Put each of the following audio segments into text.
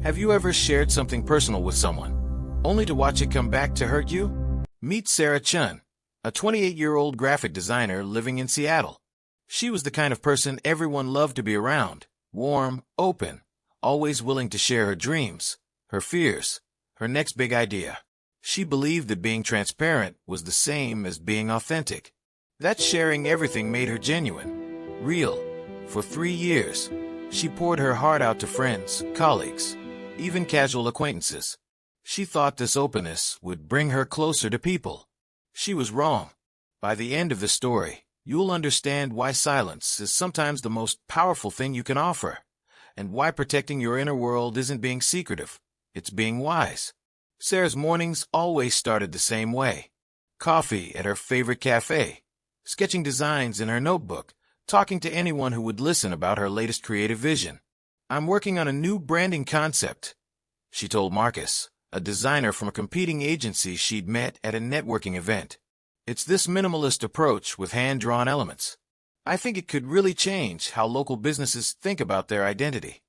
Have you ever shared something personal with someone, only to watch it come back to hurt you? Meet Sarah Chen, a 28-year-old graphic designer living in Seattle. She was the kind of person everyone loved to be around, warm, open, always willing to share her dreams, her fears, her next big idea. She believed that being transparent was the same as being authentic. That sharing everything made her genuine, real. For 3 years, she poured her heart out to friends, colleagues, even casual acquaintances. She thought this openness would bring her closer to people. She was wrong. By the end of the story, you'll understand why silence is sometimes the most powerful thing you can offer, and why protecting your inner world isn't being secretive, it's being wise. Sarah's mornings always started the same way. Coffee at her favorite cafe, sketching designs in her notebook, talking to anyone who would listen about her latest creative vision. "I'm working on a new branding concept," she told Marcus, a designer from a competing agency she'd met at a networking event. "It's this minimalist approach with hand-drawn elements. I think it could really change how local businesses think about their identity."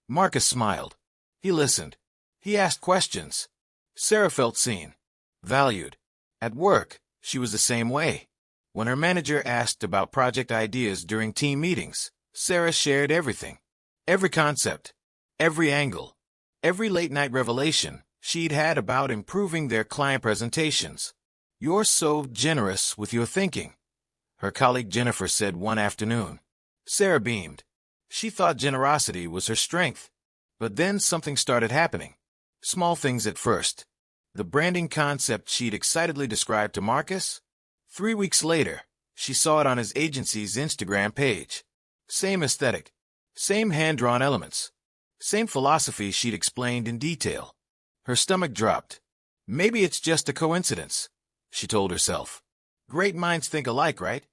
Marcus smiled. He listened. He asked questions. Sarah felt seen, valued. At work, she was the same way. When her manager asked about project ideas during team meetings, Sarah shared everything. Every concept, every angle, every late-night revelation she'd had about improving their client presentations. "You're so generous with your thinking," her colleague Jennifer said one afternoon. Sarah beamed. She thought generosity was her strength. But then something started happening. Small things at first. The branding concept she'd excitedly described to Marcus. 3 weeks later, she saw it on his agency's Instagram page. Same aesthetic, same hand-drawn elements, same philosophy she'd explained in detail. Her stomach dropped. "Maybe it's just a coincidence," she told herself. "Great minds think alike, right?"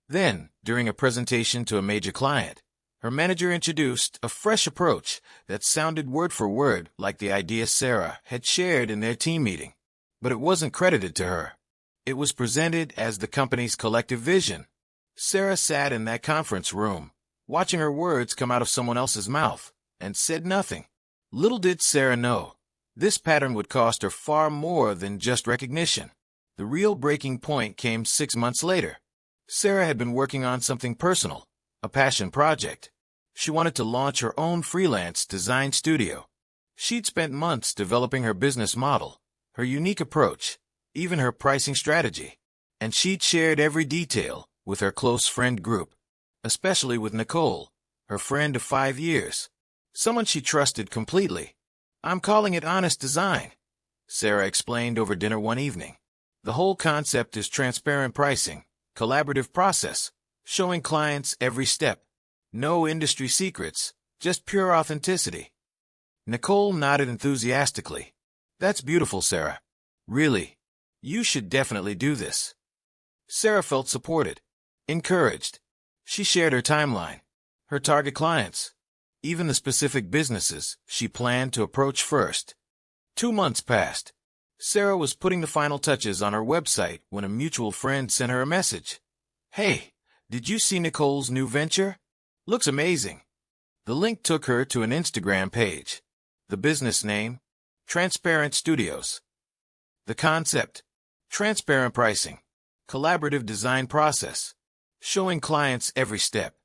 Then, during a presentation to a major client, her manager introduced a fresh approach that sounded word for word like the idea Sarah had shared in their team meeting. But it wasn't credited to her. It was presented as the company's collective vision. Sarah sat in that conference room, watching her words come out of someone else's mouth, and said nothing. Little did Sarah know, this pattern would cost her far more than just recognition. The real breaking point came 6 months later. Sarah had been working on something personal, a passion project. She wanted to launch her own freelance design studio. She'd spent months developing her business model, her unique approach, even her pricing strategy. And she'd shared every detail with her close friend group, especially with Nicole, her friend of 5 years, someone she trusted completely. "I'm calling it honest design," Sarah explained over dinner one evening. "The whole concept is transparent pricing, collaborative process, showing clients every step. No industry secrets, just pure authenticity." Nicole nodded enthusiastically. "That's beautiful, Sarah. Really, you should definitely do this." Sarah felt supported, encouraged. She shared her timeline, her target clients, even the specific businesses she planned to approach first. 2 months passed. Sarah was putting the final touches on her website when a mutual friend sent her a message. "Hey, did you see Nicole's new venture? Looks amazing." The link took her to an Instagram page. The business name, Transparent Studios. The concept, transparent pricing, collaborative design process, showing clients every step.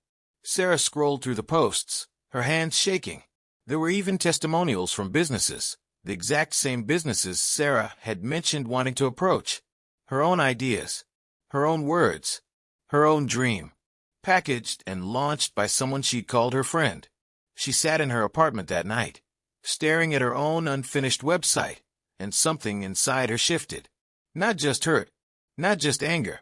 Sarah scrolled through the posts, her hands shaking. There were even testimonials from businesses, the exact same businesses Sarah had mentioned wanting to approach. Her own ideas, her own words, her own dream, packaged and launched by someone she'd called her friend. She sat in her apartment that night, staring at her own unfinished website, and something inside her shifted. Not just hurt, not just anger,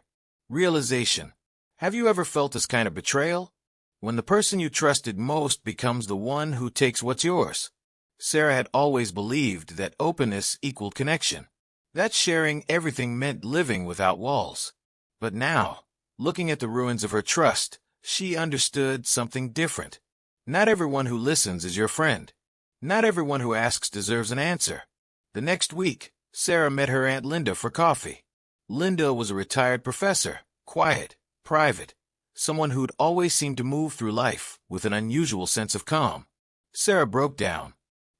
realization. Have you ever felt this kind of betrayal? When the person you trusted most becomes the one who takes what's yours. Sarah had always believed that openness equaled connection, that sharing everything meant living without walls. But now, looking at the ruins of her trust, she understood something different. Not everyone who listens is your friend. Not everyone who asks deserves an answer. The next week, Sarah met her Aunt Linda for coffee. Linda was a retired professor, quiet, private, someone who'd always seemed to move through life with an unusual sense of calm. Sarah broke down.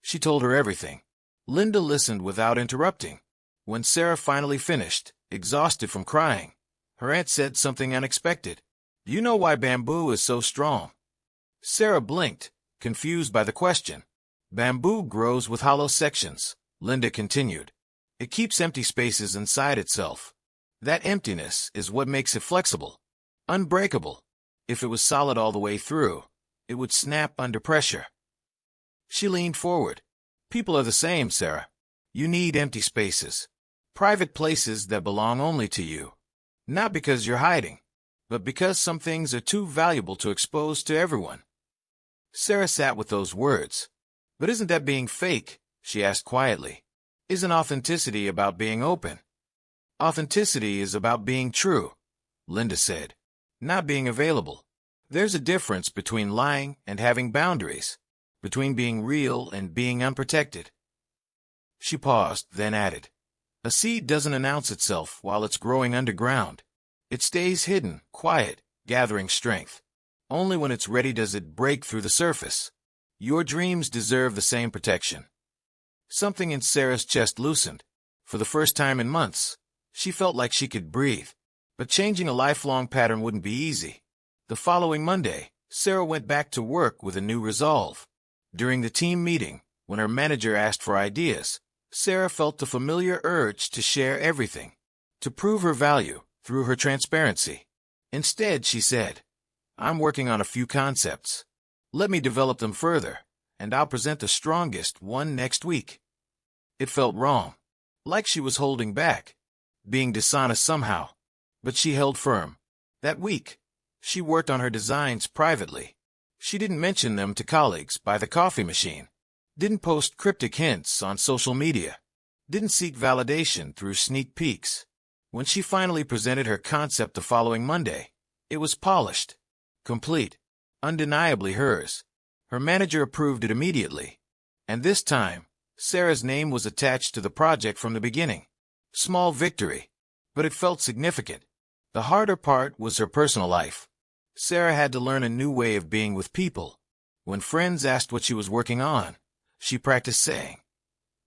She told her everything. Linda listened without interrupting. When Sarah finally finished, exhausted from crying, her aunt said something unexpected. "Do you know why bamboo is so strong?" Sarah blinked, confused by the question. "Bamboo grows with hollow sections," Linda continued. "It keeps empty spaces inside itself. That emptiness is what makes it flexible, unbreakable. If it was solid all the way through, it would snap under pressure." She leaned forward. "People are the same, Sarah. You need empty spaces, private places that belong only to you. Not because you're hiding, but because some things are too valuable to expose to everyone." Sarah sat with those words. "But isn't that being fake?" she asked quietly. "Isn't authenticity about being open?" "Authenticity is about being true," Linda said, "not being available. There's a difference between lying and having boundaries, between being real and being unprotected." She paused, then added, "A seed doesn't announce itself while it's growing underground. It stays hidden, quiet, gathering strength. Only when it's ready does it break through the surface. Your dreams deserve the same protection." Something in Sarah's chest loosened. For the first time in months, she felt like she could breathe. But changing a lifelong pattern wouldn't be easy. The following Monday, Sarah went back to work with a new resolve. During the team meeting, when her manager asked for ideas, Sarah felt the familiar urge to share everything, to prove her value through her transparency. Instead, she said, "I'm working on a few concepts. Let me develop them further, and I'll present the strongest one next week." It felt wrong, like she was holding back, being dishonest somehow. But she held firm. That week, she worked on her designs privately. She didn't mention them to colleagues by the coffee machine, didn't post cryptic hints on social media, didn't seek validation through sneak peeks. When she finally presented her concept the following Monday, it was polished, complete, undeniably hers. Her manager approved it immediately. And this time, Sarah's name was attached to the project from the beginning. Small victory, but it felt significant. The harder part was her personal life. Sarah had to learn a new way of being with people. When friends asked what she was working on, she practiced saying,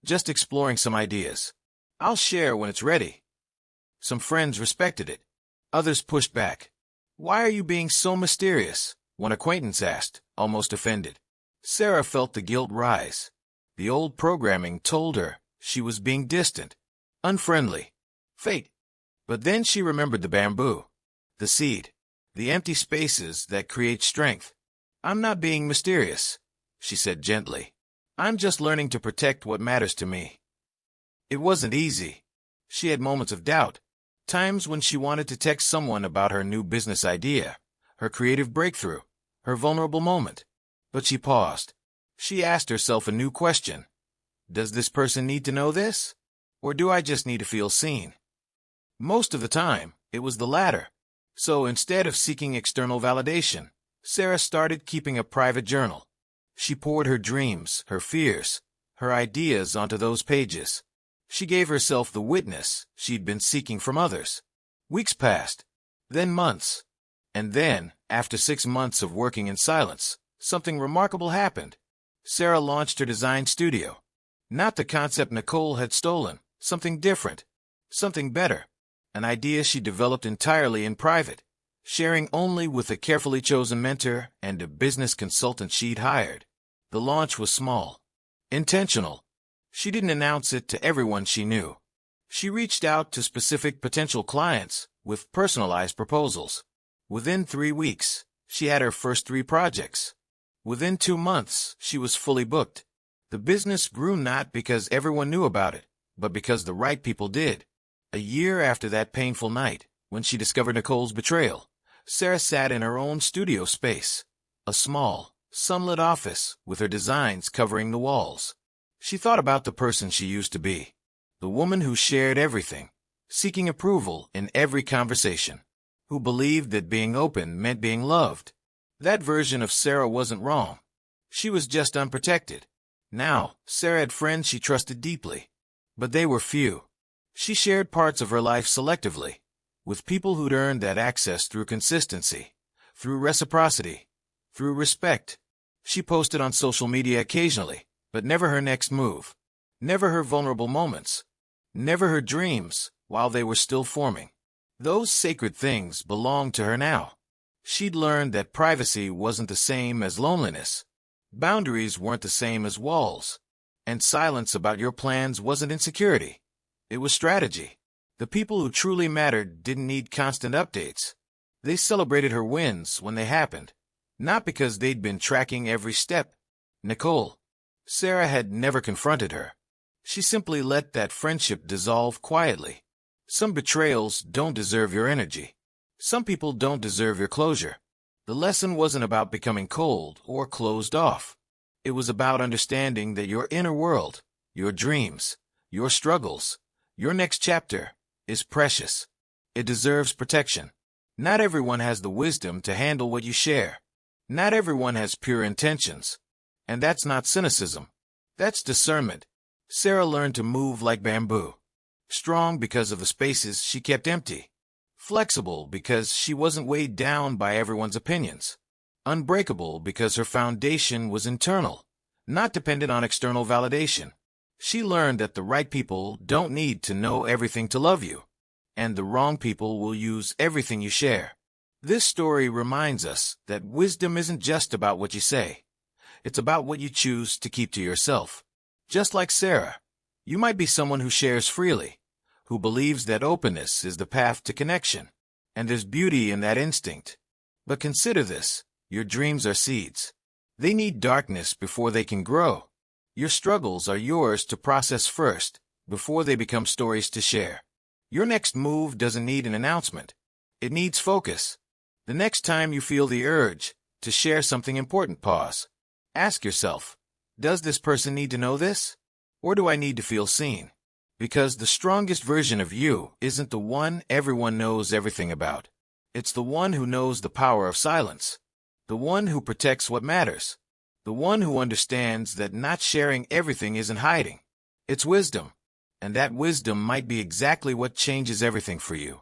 "Just exploring some ideas. I'll share when it's ready." Some friends respected it. Others pushed back. "Why are you being so mysterious?" one acquaintance asked, almost offended. Sarah felt the guilt rise. The old programming told her she was being distant, unfriendly, fake. But then she remembered the bamboo, the seed, the empty spaces that create strength. "I'm not being mysterious," she said gently. "I'm just learning to protect what matters to me." It wasn't easy. She had moments of doubt, times when she wanted to text someone about her new business idea, her creative breakthrough, her vulnerable moment. But she paused. She asked herself a new question. Does this person need to know this? Or do I just need to feel seen? Most of the time, it was the latter. So instead of seeking external validation, Sarah started keeping a private journal. She poured her dreams, her fears, her ideas onto those pages. She gave herself the witness she'd been seeking from others. Weeks passed, then months. And then, after 6 months of working in silence, something remarkable happened. Sarah launched her design studio. Not the concept Nicole had stolen, something different, something better. An idea she developed entirely in private, sharing only with a carefully chosen mentor and a business consultant she'd hired. The launch was small, intentional. She didn't announce it to everyone she knew. She reached out to specific potential clients with personalized proposals. Within 3 weeks, she had her first 3 projects. Within 2 months, she was fully booked. The business grew not because everyone knew about it, but because the right people did. A year after that painful night, when she discovered Nicole's betrayal, Sarah sat in her own studio space, a small, sunlit office with her designs covering the walls. She thought about the person she used to be, the woman who shared everything, seeking approval in every conversation, who believed that being open meant being loved. That version of Sarah wasn't wrong. She was just unprotected. Now, Sarah had friends she trusted deeply, but they were few. She shared parts of her life selectively, with people who'd earned that access through consistency, through reciprocity, through respect. She posted on social media occasionally, but never her next move, never her vulnerable moments, never her dreams while they were still forming. Those sacred things belonged to her now. She'd learned that privacy wasn't the same as loneliness. Boundaries weren't the same as walls. And silence about your plans wasn't insecurity. It was strategy. The people who truly mattered didn't need constant updates. They celebrated her wins when they happened, not because they'd been tracking every step. Nicole. Sarah had never confronted her. She simply let that friendship dissolve quietly. Some betrayals don't deserve your energy. Some people don't deserve your closure. The lesson wasn't about becoming cold or closed off. It was about understanding that your inner world, your dreams, your struggles, your next chapter, is precious. It deserves protection. Not everyone has the wisdom to handle what you share. Not everyone has pure intentions. And that's not cynicism. That's discernment. Sarah learned to move like bamboo. Strong because of the spaces she kept empty. Flexible because she wasn't weighed down by everyone's opinions. Unbreakable because her foundation was internal, not dependent on external validation. She learned that the right people don't need to know everything to love you, and the wrong people will use everything you share. This story reminds us that wisdom isn't just about what you say. It's about what you choose to keep to yourself. Just like Sarah, you might be someone who shares freely, who believes that openness is the path to connection, and there's beauty in that instinct. But consider this, your dreams are seeds. They need darkness before they can grow. Your struggles are yours to process first, before they become stories to share. Your next move doesn't need an announcement. It needs focus. The next time you feel the urge to share something important, pause. Ask yourself, does this person need to know this? Or do I need to feel seen? Because the strongest version of you isn't the one everyone knows everything about. It's the one who knows the power of silence. The one who protects what matters. The one who understands that not sharing everything isn't hiding. It's wisdom. And that wisdom might be exactly what changes everything for you.